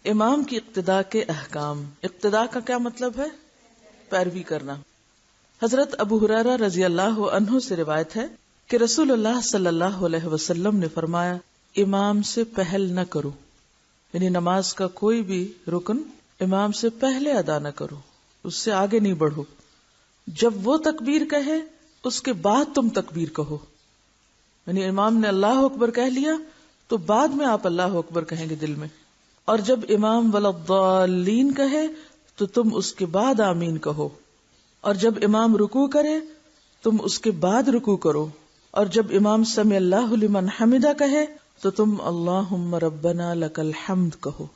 امام کی اقتداء کے احکام. اقتداء کا کیا مطلب ہے؟ پیروی کرنا. حضرت ابو ہریرہ رضی اللہ عنہ سے روایت ہے کہ رسول اللہ صلی اللہ علیہ وسلم نے فرمایا امام سے پہل نہ کرو، یعنی نماز کا کوئی بھی رکن امام سے پہلے ادا نہ کرو، اس سے آگے نہیں بڑھو. جب وہ تکبیر کہے اس کے بعد تم تکبیر کہو، یعنی امام نے اللہ اکبر کہہ لیا تو بعد میں آپ اللہ اکبر کہیں گے دل میں، اور جب امام ولضالین کہے تو تم اس کے بعد آمین کہو، اور جب امام رکوع کرے تم اس کے بعد رکوع کرو، اور جب امام سمع اللہ لمن حمدہ کہے تو تم اللہم ربنا لک الحمد کہو.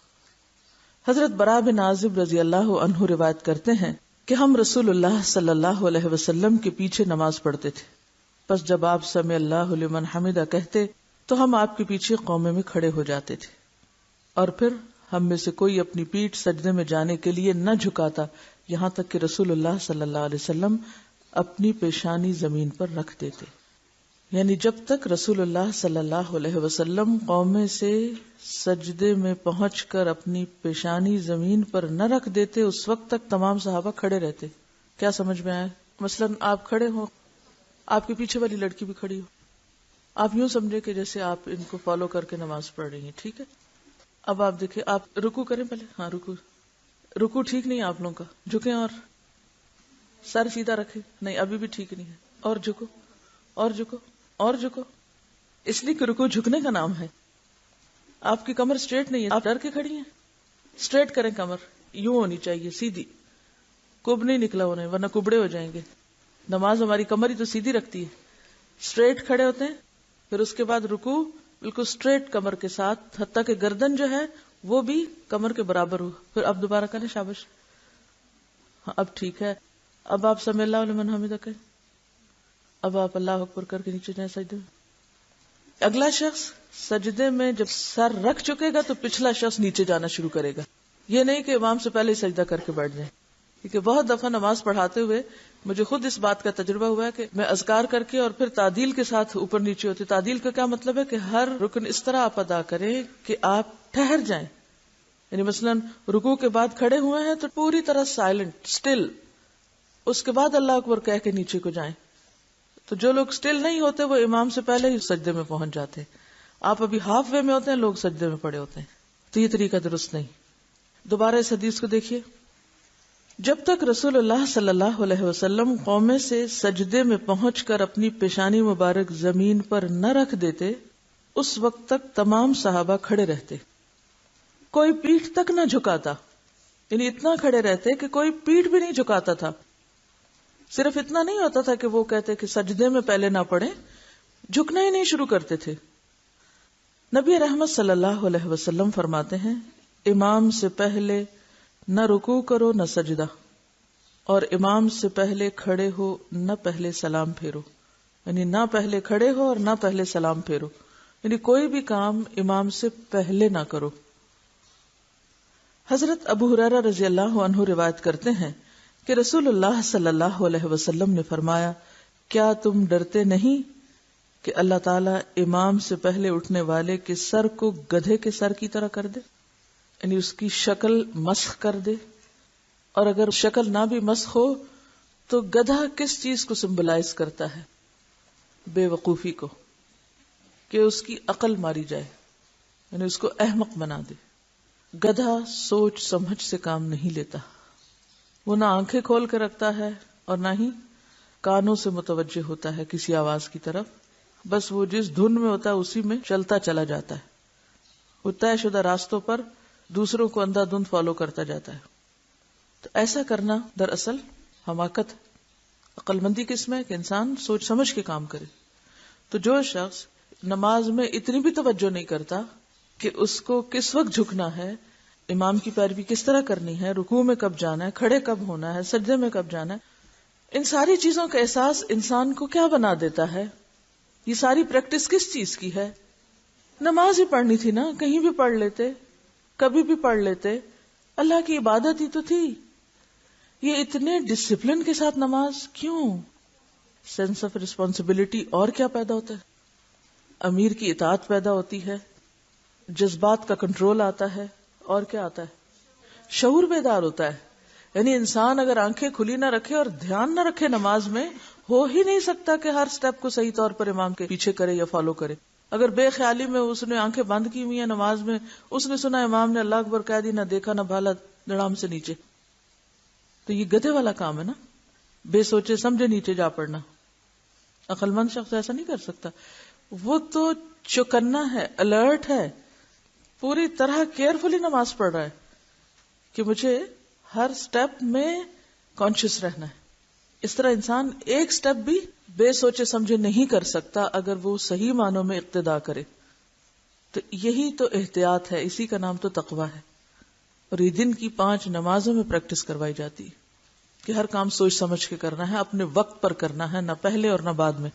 حضرت براء بن عازب رضی اللہ عنہ روایت کرتے ہیں کہ ہم رسول اللہ صلی اللہ علیہ وسلم کے پیچھے نماز پڑھتے تھے، پس جب آپ سمع اللہ لمن حمدہ کہتے تو ہم آپ کے پیچھے قومے میں کھڑے ہو جاتے تھے، اور پھر ہم میں سے کوئی اپنی پیٹھ سجدے میں جانے کے لیے نہ جھکاتا یہاں تک کہ رسول اللہ صلی اللہ علیہ وسلم اپنی پیشانی زمین پر رکھ دیتے. یعنی جب تک رسول اللہ صلی اللہ علیہ وسلم قومے سے سجدے میں پہنچ کر اپنی پیشانی زمین پر نہ رکھ دیتے اس وقت تک تمام صحابہ کھڑے رہتے. کیا سمجھ میں آئے؟ مثلا آپ کھڑے ہو، آپ کے پیچھے والی لڑکی بھی کھڑی ہو، آپ یوں سمجھے کہ جیسے آپ ان کو فالو کر کے نماز پڑھ رہی ہیں، ٹھیک ہے. اب آپ دیکھیں، آپ رکوع کریں پہلے، ہاں رکوع ٹھیک نہیں ہے آپ لوگوں کا، جھکیں اور سر سیدھا رکھیں، نہیں ابھی بھی ٹھیک نہیں ہے، اور جھکو اور جھکو اور جھکو، اس لیے کہ رکوع جھکنے کا نام ہے. آپ کی کمر سٹریٹ نہیں ہے، آپ ڈر کے کھڑی ہیں، سٹریٹ کریں کمر، یوں ہونی چاہیے سیدھی، کب نہیں نکلا ہونے ورنہ کبڑے ہو جائیں گے. نماز ہماری کمر ہی تو سیدھی رکھتی ہے. سٹریٹ کھڑے ہوتے ہیں، پھر اس کے بعد رکوع بالکل سٹریٹ کمر کے ساتھ، حتیٰ کہ گردن جو ہے وہ بھی کمر کے برابر ہو. پھر اب دوبارہ کریں، شاباش، ہاں اب ٹھیک ہے. اب آپ سمع اللہ لمن حمدہ کہیں، اب آپ اللہ اکبر کر کے نیچے جائیں سجدے میں. اگلا شخص سجدے میں جب سر رکھ چکے گا تو پچھلا شخص نیچے جانا شروع کرے گا. یہ نہیں کہ امام سے پہلے ہی سجدہ کر کے بیٹھ جائیں، کیونکہ بہت دفعہ نماز پڑھاتے ہوئے مجھے خود اس بات کا تجربہ ہوا ہے کہ میں اذکار کر کے اور پھر تعدیل کے ساتھ اوپر نیچے ہوتی. تعدیل کا کیا مطلب ہے کہ ہر رکن اس طرح آپ ادا کریں کہ آپ ٹھہر جائیں. یعنی مثلا رکوع کے بعد کھڑے ہوئے ہیں تو پوری طرح سائلنٹ سٹل، اس کے بعد اللہ اکبر کہہ کے نیچے کو جائیں. تو جو لوگ سٹل نہیں ہوتے وہ امام سے پہلے ہی سجدے میں پہنچ جاتے. آپ ابھی ہاف وے میں ہوتے ہیں، لوگ سجدے میں پڑے ہوتے ہیں، تو یہ طریقہ درست نہیں. دوبارہ اس حدیث کو دیکھیے، جب تک رسول اللہ صلی اللہ علیہ وسلم قومے سے سجدے میں پہنچ کر اپنی پیشانی مبارک زمین پر نہ رکھ دیتے اس وقت تک تمام صحابہ کھڑے رہتے، کوئی پیٹھ تک نہ جھکاتا. یعنی اتنا کھڑے رہتے کہ کوئی پیٹھ بھی نہیں جھکاتا تھا. صرف اتنا نہیں ہوتا تھا کہ وہ کہتے کہ سجدے میں پہلے نہ پڑے، جھکنا ہی نہیں شروع کرتے تھے. نبی رحمت صلی اللہ علیہ وسلم فرماتے ہیں امام سے پہلے نہ رکوع کرو نہ سجدہ، اور امام سے پہلے کھڑے ہو نہ پہلے سلام پھیرو. یعنی نہ پہلے کھڑے ہو اور نہ پہلے سلام پھیرو، یعنی کوئی بھی کام امام سے پہلے نہ کرو. حضرت ابو ہریرہ رضی اللہ عنہ روایت کرتے ہیں کہ رسول اللہ صلی اللہ علیہ وسلم نے فرمایا کیا تم ڈرتے نہیں کہ اللہ تعالیٰ امام سے پہلے اٹھنے والے کے سر کو گدھے کے سر کی طرح کر دے، یعنی اس کی شکل مسخ کر دے. اور اگر شکل نہ بھی مسخ ہو تو گدھا کس چیز کو سمبلائز کرتا ہے؟ بے وقوفی کو، کہ اس کی عقل ماری جائے، یعنی اس کو احمق بنا دے. گدھا سوچ سمجھ سے کام نہیں لیتا، وہ نہ آنکھیں کھول کے رکھتا ہے اور نہ ہی کانوں سے متوجہ ہوتا ہے کسی آواز کی طرف. بس وہ جس دھن میں ہوتا ہے اسی میں چلتا چلا جاتا ہے. وہ طے شدہ راستوں پر دوسروں کو اندھا دھند فالو کرتا جاتا ہے. تو ایسا کرنا دراصل حماقت. عقل مندی کس میں کہ انسان سوچ سمجھ کے کام کرے. تو جو شخص نماز میں اتنی بھی توجہ نہیں کرتا کہ اس کو کس وقت جھکنا ہے، امام کی پیروی کس طرح کرنی ہے، رکوع میں کب جانا ہے، کھڑے کب ہونا ہے، سجدے میں کب جانا ہے، ان ساری چیزوں کا احساس انسان کو کیا بنا دیتا ہے؟ یہ ساری پریکٹس کس چیز کی ہے؟ نماز ہی پڑھنی تھی نا، کہیں بھی پڑھ لیتے، کبھی بھی پڑھ لیتے، اللہ کی عبادت ہی تو تھی. یہ اتنے ڈسپلن کے ساتھ نماز کیوں؟ سینس آف ریسپانسبلٹی اور کیا پیدا ہوتا ہے؟ امیر کی اطاعت پیدا ہوتی ہے، جذبات کا کنٹرول آتا ہے، اور کیا آتا ہے؟ شعور بیدار ہوتا ہے. یعنی انسان اگر آنکھیں کھلی نہ رکھے اور دھیان نہ رکھے نماز میں، ہو ہی نہیں سکتا کہ ہر سٹیپ کو صحیح طور پر امام کے پیچھے کرے یا فالو کرے. اگر بے خیالی میں اس نے آنکھیں بند کی ہوئی ہیں نماز میں، اس نے سنا امام نے اللہ اکبر کہہ دی، نہ دیکھا نہ بھالا، دڑام سے نیچے، تو یہ گدھے والا کام ہے نا، بے سوچے سمجھے نیچے جا پڑنا. عقل مند شخص ایسا نہیں کر سکتا. وہ تو چوکنا ہے، الرٹ ہے، پوری طرح کیئرفلی نماز پڑھ رہا ہے کہ مجھے ہر سٹیپ میں کانشیس رہنا ہے. اس طرح انسان ایک سٹیپ بھی بے سوچے سمجھے نہیں کر سکتا اگر وہ صحیح معنوں میں اقتدا کرے. تو یہی تو احتیاط ہے، اسی کا نام تو تقویٰ ہے. اور یہ دن کی 5 نمازوں میں پریکٹس کروائی جاتی ہے کہ ہر کام سوچ سمجھ کے کرنا ہے، اپنے وقت پر کرنا ہے، نہ پہلے اور نہ بعد میں.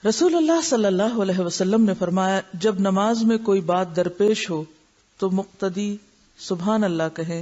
رسول اللہ صلی اللہ علیہ وسلم نے فرمایا، جب نماز میں کوئی بات درپیش ہو تو مقتدی سبحان اللہ کہیں